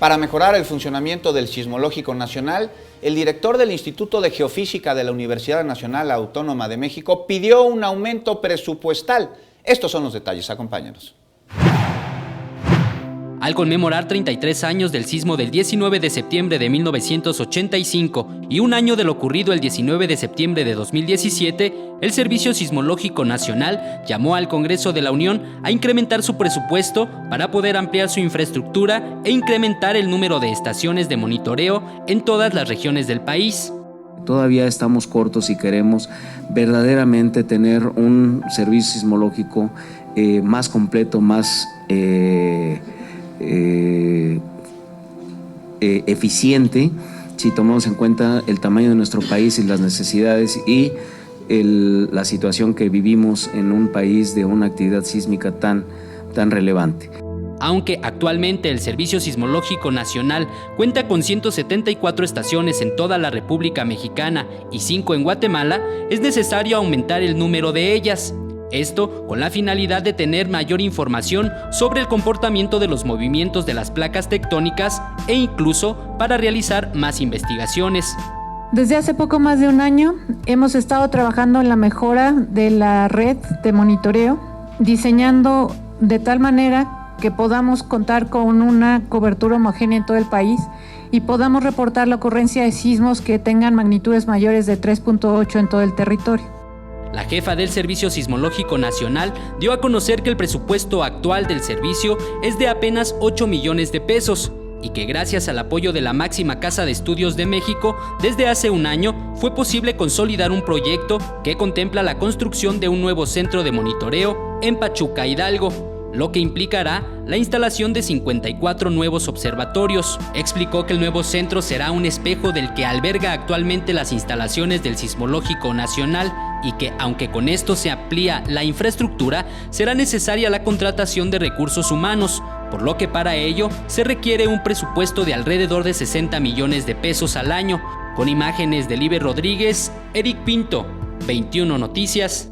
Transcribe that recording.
Para mejorar el funcionamiento del Sismológico Nacional, el director del Instituto de Geofísica de la Universidad Nacional Autónoma de México pidió un aumento presupuestal. Estos son los detalles, acompáñanos. Al conmemorar 33 años del sismo del 19 de septiembre de 1985 y un año de lo ocurrido el 19 de septiembre de 2017, el Servicio Sismológico Nacional llamó al Congreso de la Unión a incrementar su presupuesto para poder ampliar su infraestructura e incrementar el número de estaciones de monitoreo en todas las regiones del país. Todavía estamos cortos y queremos verdaderamente tener un servicio sismológico más completo, más eficiente, si tomamos en cuenta el tamaño de nuestro país y las necesidades y la situación que vivimos en un país de una actividad sísmica tan relevante. Aunque actualmente el Servicio Sismológico Nacional cuenta con 174 estaciones en toda la República Mexicana y 5 en Guatemala, es necesario aumentar el número de ellas. Esto con la finalidad de tener mayor información sobre el comportamiento de los movimientos de las placas tectónicas e incluso para realizar más investigaciones. Desde hace poco más de un año hemos estado trabajando en la mejora de la red de monitoreo, diseñando de tal manera que podamos contar con una cobertura homogénea en todo el país y podamos reportar la ocurrencia de sismos que tengan magnitudes mayores de 3.8 en todo el territorio. La jefa del Servicio Sismológico Nacional dio a conocer que el presupuesto actual del servicio es de apenas 8 millones de pesos y que gracias al apoyo de la máxima Casa de Estudios de México, desde hace un año fue posible consolidar un proyecto que contempla la construcción de un nuevo centro de monitoreo en Pachuca, Hidalgo, lo que implicará la instalación de 54 nuevos observatorios. Explicó que el nuevo centro será un espejo del que alberga actualmente las instalaciones del Sismológico Nacional y que, aunque con esto se amplía la infraestructura, será necesaria la contratación de recursos humanos, por lo que para ello se requiere un presupuesto de alrededor de 60 millones de pesos al año. Con imágenes de Liber Rodríguez, Eric Pinto, 21 Noticias.